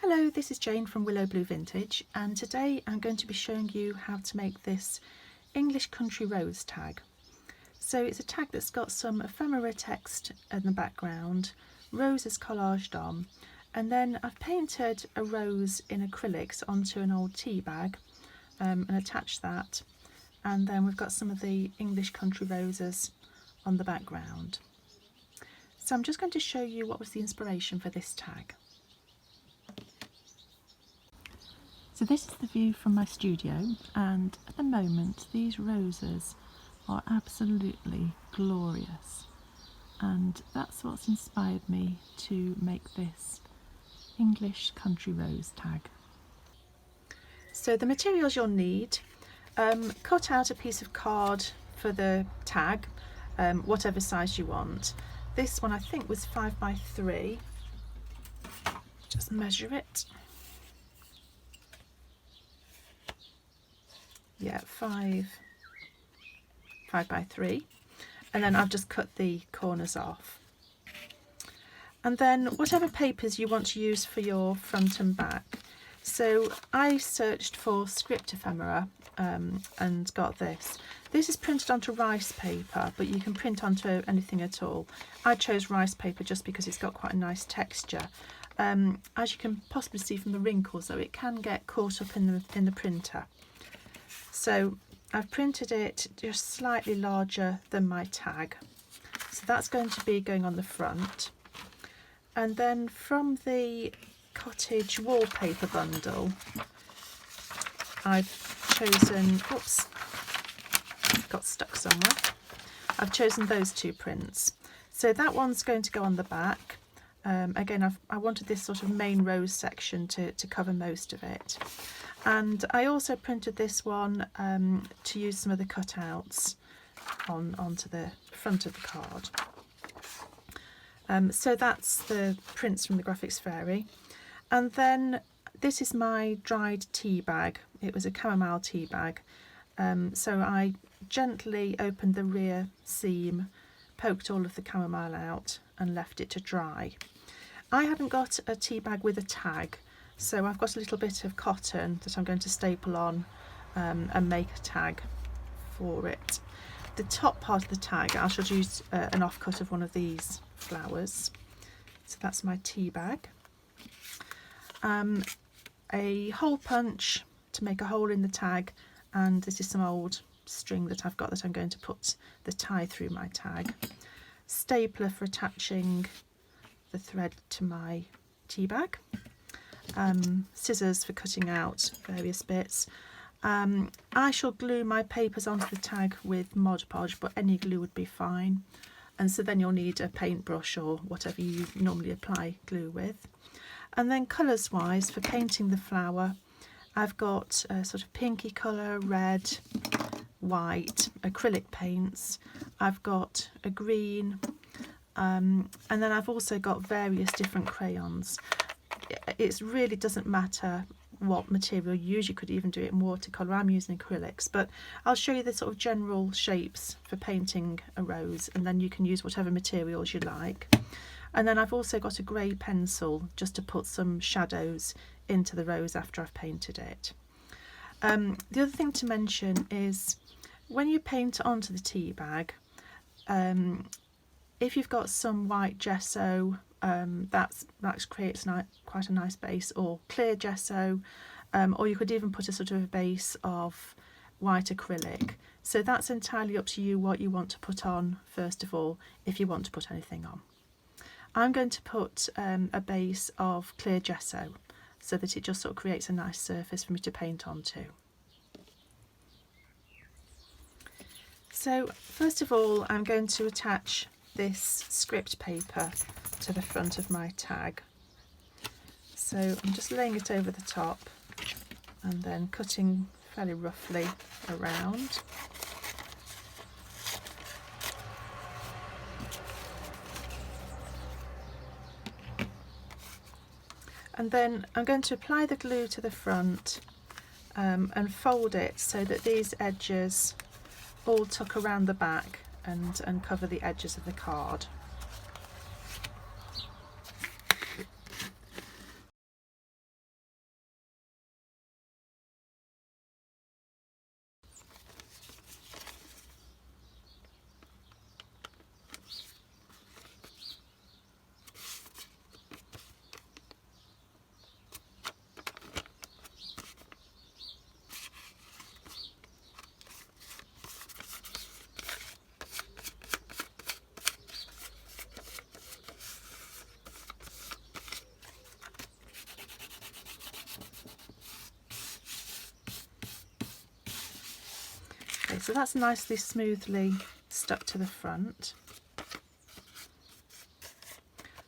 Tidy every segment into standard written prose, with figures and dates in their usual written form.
Hello, this is Jane from Willow Blue Vintage, and today I'm going to be showing you how to make this English country rose tag. So it's a tag that's got some ephemera text in the background, roses collaged on, and then I've painted a rose in acrylics onto an old tea bag and attached that, and then we've got some of the English country roses on the background. So I'm just going to show you what was the inspiration for this tag. So this is the view from my studio, and at the moment these roses are absolutely glorious, and that's what's inspired me to make this English country rose tag. So the materials you'll need: cut out a piece of card for the tag, whatever size you want. This one I think was 5 by 3. Just measure it. Yeah, 5 by 3, and then I've just cut the corners off. And then whatever papers you want to use for your front and back. So I searched for script ephemera and got this. This is printed onto rice paper, but you can print onto anything at all. I chose rice paper just because it's got quite a nice texture. As you can possibly see from the wrinkles though, it can get caught up in the printer. So I've printed it just slightly larger than my tag. So that's going to be going on the front. And then from the cottage wallpaper bundle, I've chosen, oops, got stuck somewhere. I've chosen those 2 prints. So that one's going to go on the back. Again, I wanted this sort of main rose section to cover most of it. And I also printed this one to use some of the cutouts onto the front of the card. So that's the prints from the Graphics Fairy. And then this is my dried tea bag. It was a chamomile tea bag. So I gently opened the rear seam, poked all of the chamomile out and left it to dry. I haven't got a tea bag with a tag, so I've got a little bit of cotton that I'm going to staple on and make a tag for it. The top part of the tag, I should use an offcut of one of these flowers. So that's my tea bag. A hole punch to make a hole in the tag, and this is some old string that I've got that I'm going to put the tie through my tag. Stapler for attaching the thread to my tea bag. Scissors for cutting out various bits. I shall glue my papers onto the tag with Mod Podge, but any glue would be fine. And so then you'll need a paintbrush or whatever you normally apply glue with. And then colours wise, for painting the flower, I've got a sort of pinky colour, red, white, acrylic paints. I've got a green, and then I've also got various different crayons. It really doesn't matter what material you use. You could even do it in watercolour. I'm using acrylics, but I'll show you the sort of general shapes for painting a rose, and then you can use whatever materials you like. And then I've also got a grey pencil just to put some shadows into the rose after I've painted it. The other thing to mention is when you paint onto the tea bag, if you've got some white gesso, that creates quite a nice base, or clear gesso, or you could even put a sort of a base of white acrylic. So that's entirely up to you what you want to put on first of all, if you want to put anything on. I'm going to put a base of clear gesso so that it just sort of creates a nice surface for me to paint onto. So first of all, I'm going to attach this script paper to the front of my tag. So I'm just laying it over the top and then cutting fairly roughly around. And then I'm going to apply the glue to the front and fold it so that these edges all tuck around the back and cover the edges of the card. Okay, so that's nicely smoothly stuck to the front.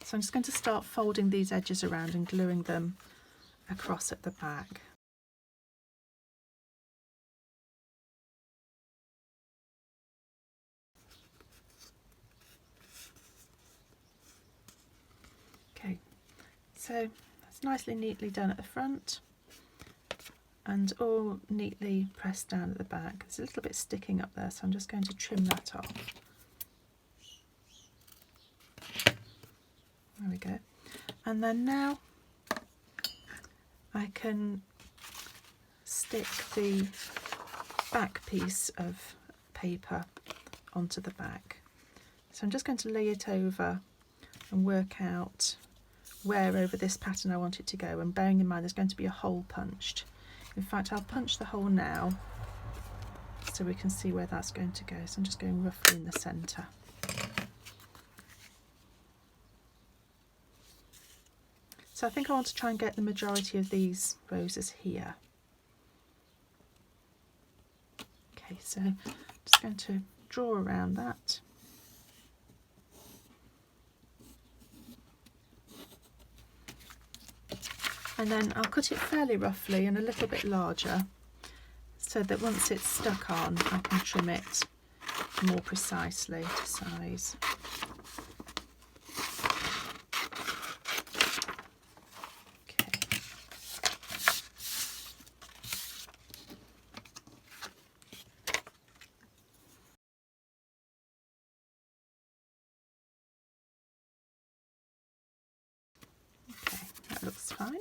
So I'm just going to start folding these edges around and gluing them across at the back. Okay, so that's nicely neatly done at the front and all neatly pressed down at the back. There's a little bit sticking up there, so I'm just going to trim that off. There we go. And then now I can stick the back piece of paper onto the back. So I'm just going to lay it over and work out where over this pattern I want it to go, and bearing in mind there's going to be a hole punched. In fact, I'll punch the hole now so we can see where that's going to go. So I'm just going roughly in the centre. So I think I want to try and get the majority of these roses here. Okay, so I'm just going to draw around that. And then I'll cut it fairly roughly and a little bit larger so that once it's stuck on I can trim it more precisely to size. Okay, that looks fine.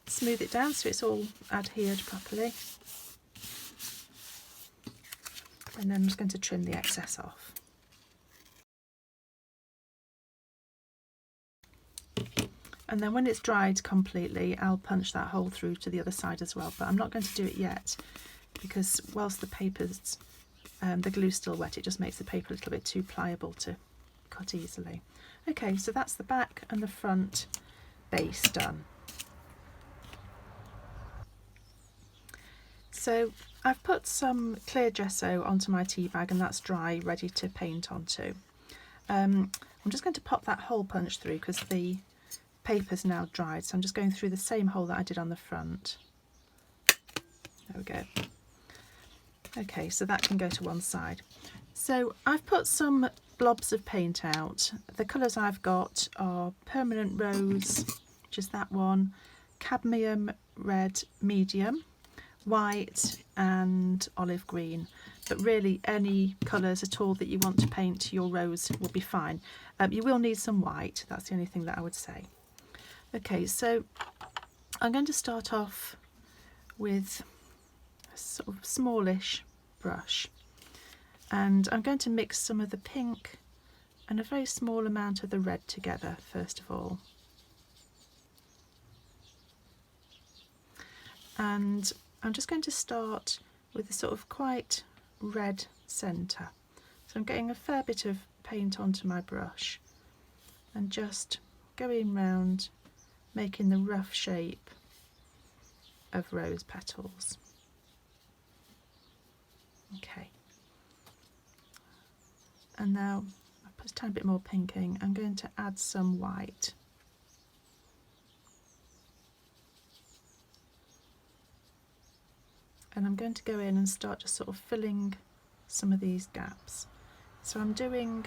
Smooth it down so it's all adhered properly. And then I'm just going to trim the excess off. And then when it's dried completely, I'll punch that hole through to the other side as well, but I'm not going to do it yet because whilst the paper's, the glue's still wet, it just makes the paper a little bit too pliable to cut easily. Okay, so that's the back and the front base done. So I've put some clear gesso onto my tea bag and that's dry, ready to paint onto. I'm just going to pop that hole punch through because the paper's now dried, so I'm just going through the same hole that I did on the front. There we go. Okay, so that can go to one side. So I've put some blobs of paint out. The colours I've got are Permanent Rose, which is that one, Cadmium Red Medium, white and olive green, but really any colours at all that you want to paint your rose will be fine. You will need some white, that's the only thing that I would say. Okay, so I'm going to start off with a sort of smallish brush and I'm going to mix some of the pink and a very small amount of the red together first of all. And I'm just going to start with a sort of quite red centre. So I'm getting a fair bit of paint onto my brush and just going round making the rough shape of rose petals. Okay. And now I've put a tiny bit more pinking. I'm going to add some white. And I'm going to go in and start just sort of filling some of these gaps. So I'm doing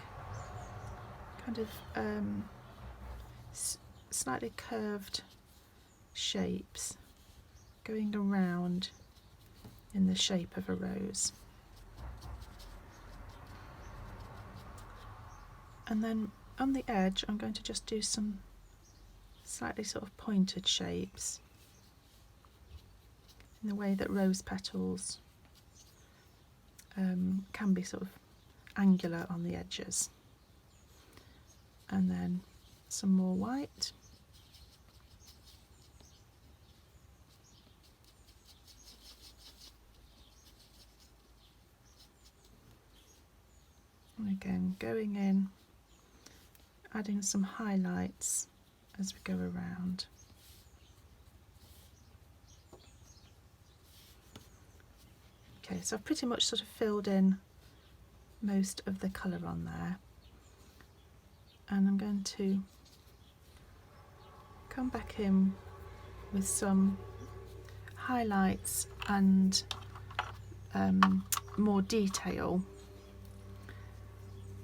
kind of slightly curved shapes going around in the shape of a rose. And then on the edge I'm going to just do some slightly sort of pointed shapes in the way that rose petals can be sort of angular on the edges. And then some more white. And again, going in, adding some highlights as we go around. Okay, so I've pretty much sort of filled in most of the colour on there, and I'm going to come back in with some highlights and more detail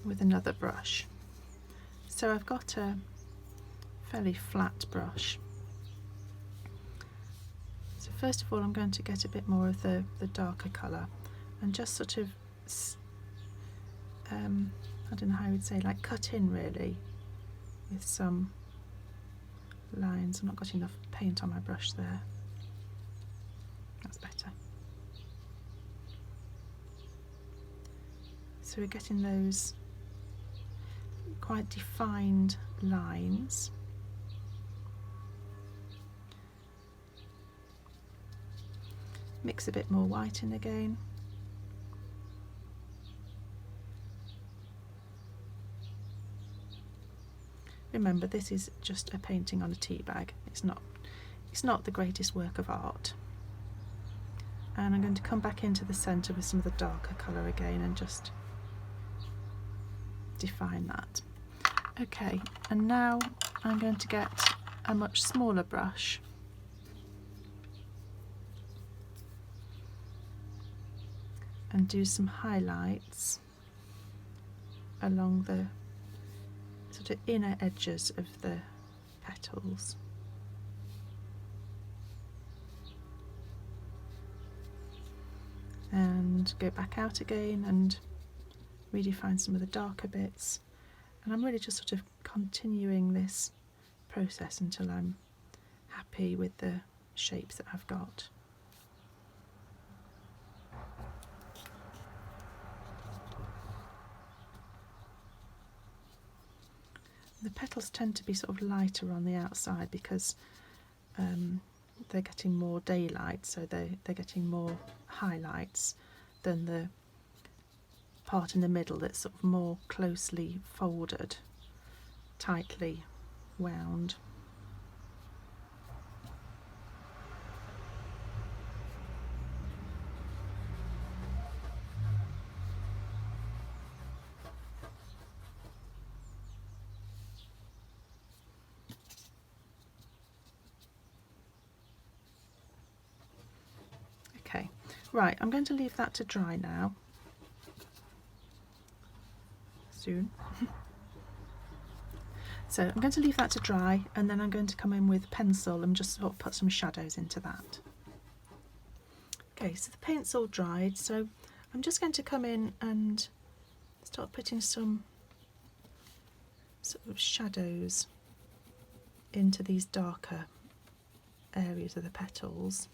with another brush. So I've got a fairly flat brush. So first of all, I'm going to get a bit more of the darker colour and just sort of, I don't know how I would say, like cut in really with some lines. I've not got enough paint on my brush there. That's better. So we're getting those quite defined lines. Mix a bit more white in again. Remember, this is just a painting on a tea bag. It's not the greatest work of art. And I'm going to come back into the centre with some of the darker colour again and just define that. Okay, and now I'm going to get a much smaller brush and do some highlights along the sort of inner edges of the petals. And go back out again and redefine some of the darker bits. And I'm really just sort of continuing this process until I'm happy with the shapes that I've got. The petals tend to be sort of lighter on the outside because they're getting more daylight, so they're getting more highlights than the part in the middle that's sort of more closely folded, tightly wound. Okay, right, I'm going to leave that to dry now. Soon. So I'm going to leave that to dry, and then I'm going to come in with pencil and just sort of put some shadows into that. Okay, so the paint's all dried, so I'm just going to come in and start putting some sort of shadows into these darker areas of the petals.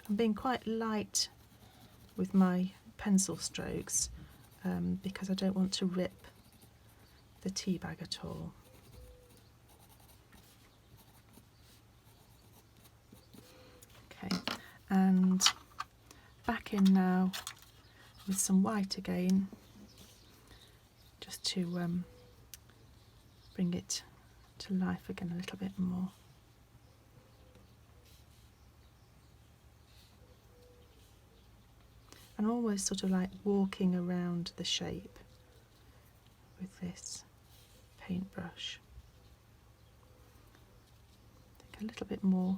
I'm being quite light with my pencil strokes because I don't want to rip the tea bag at all. Okay, and back in now with some white again, just to bring it to life again a little bit more. And almost sort of like walking around the shape with this paintbrush. I think a little bit more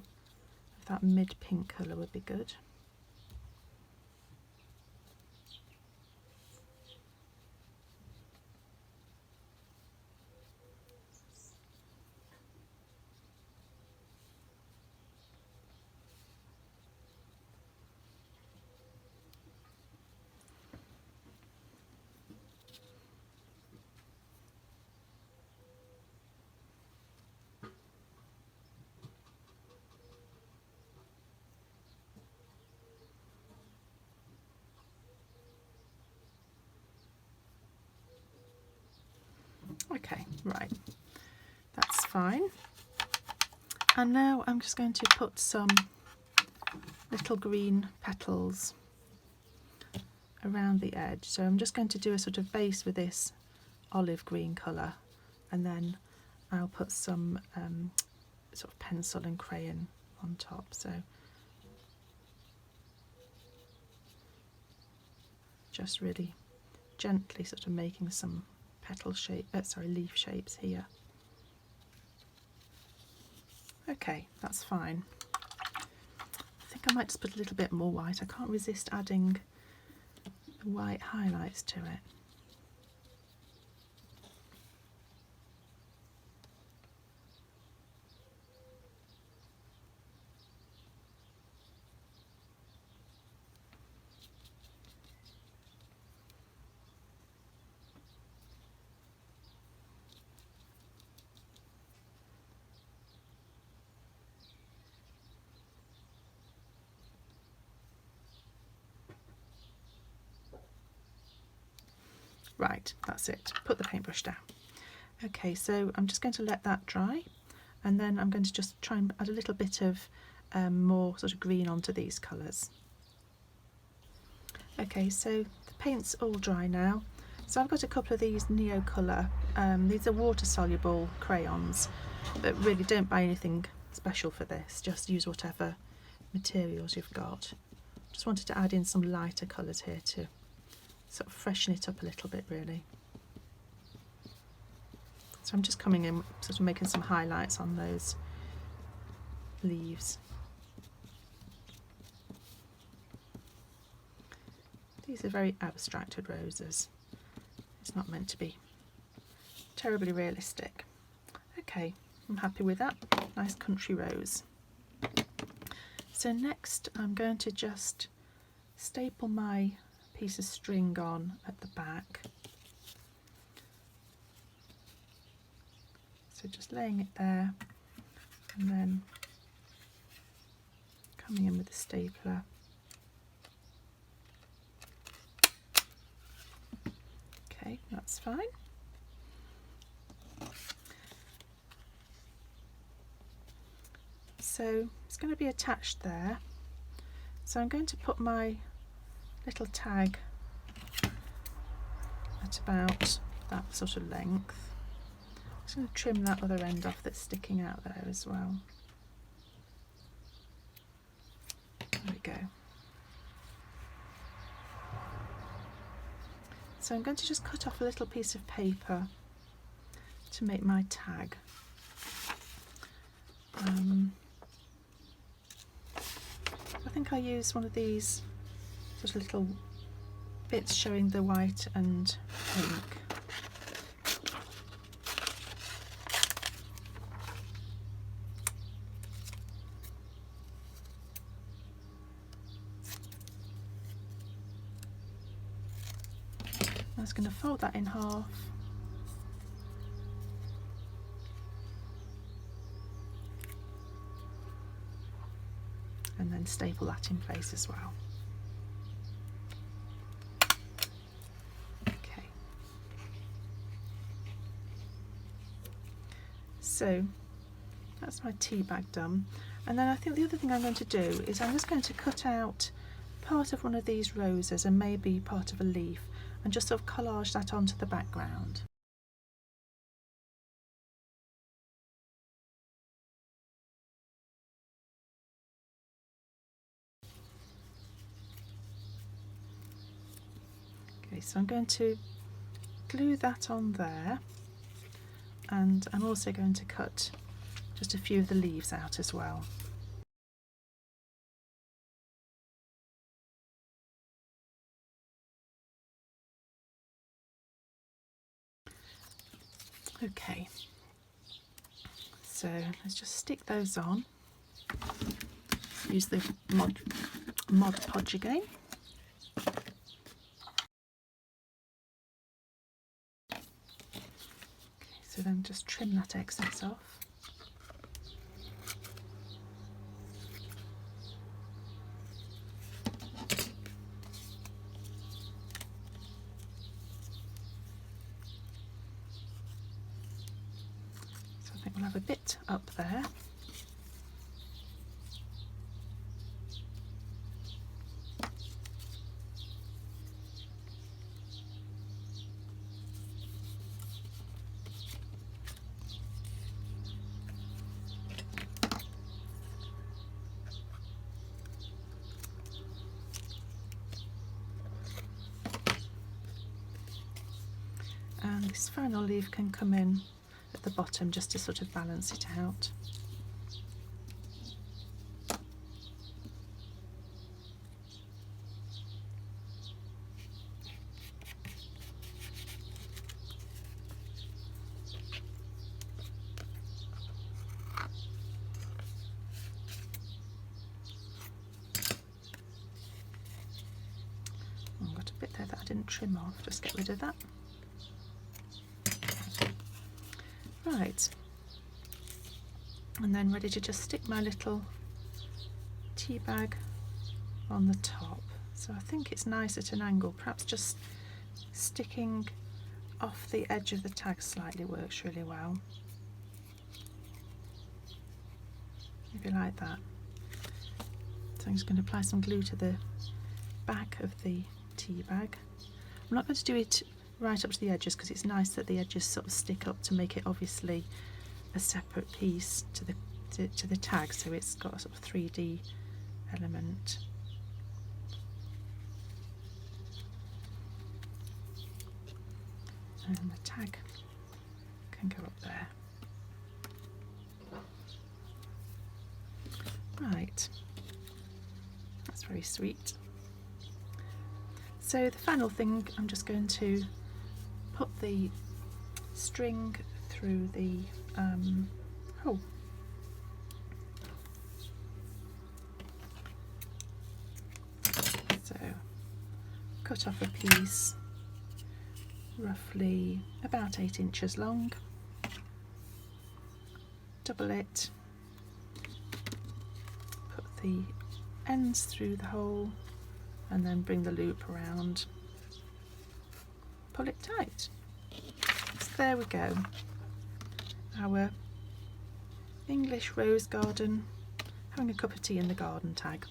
of that mid-pink colour would be good. Okay, right, that's fine. And now I'm just going to put some little green petals around the edge. So I'm just going to do a sort of base with this olive green colour, and then I'll put some sort of pencil and crayon on top. So just really gently sort of making some petal shape, leaf shapes here. Okay, that's fine. I think I might just put a little bit more white. I can't resist adding the white highlights to it. Right, that's it. Put the paintbrush down. Okay, so I'm just going to let that dry, and then I'm going to just try and add a little bit of more sort of green onto these colours. Okay, so the paint's all dry now. So I've got a couple of these Neo Colour. These are water-soluble crayons, but really don't buy anything special for this. Just use whatever materials you've got. Just wanted to add in some lighter colours here to sort of freshen it up a little bit, really. So I'm just coming in, sort of making some highlights on those leaves. These are very abstracted roses. It's not meant to be terribly realistic. Okay, I'm happy with that. Nice country rose. So next I'm going to just staple my piece of string on at the back. So just laying it there and then coming in with the stapler. Okay, that's fine. So it's going to be attached there. So I'm going to put my little tag at about that sort of length. I'm just going to trim that other end off that's sticking out there as well. There we go. So I'm going to just cut off a little piece of paper to make my tag. I think I use one of these sort of little bits showing the white and pink. I'm just going to fold that in half. And then staple that in place as well. Okay. So that's my tea bag done. And then I think the other thing I'm going to do is I'm just going to cut out part of one of these roses and maybe part of a leaf and just sort of collage that onto the background. Okay, so I'm going to glue that on there, and I'm also going to cut just a few of the leaves out as well. Okay, so let's just stick those on. Use the Mod Podge again. Okay, so then just trim that excess off. We'll have a bit up there. this final leaf can come in at the bottom just to sort of balance it out. I've got a bit there that I didn't trim off, just get rid of that. Right, and then ready to just stick my little tea bag on the top. So I think it's nice at an angle, perhaps just sticking off the edge of the tag slightly works really well. Maybe like that. So I'm just going to apply some glue to the back of the tea bag. I'm not going to do it right up to the edges because it's nice that the edges sort of stick up to make it obviously a separate piece to the tag, so it's got a sort of 3D element. And the tag can go up there. Right, that's very sweet. So the final thing, I'm just going to put the string through the hole. So cut off a piece roughly about 8 inches long, double it, put the ends through the hole and then bring the loop around, pull it tight. So there we go, our English rose garden, having a cup of tea in the garden tag.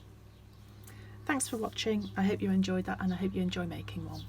Thanks for watching, I hope you enjoyed that and I hope you enjoy making one.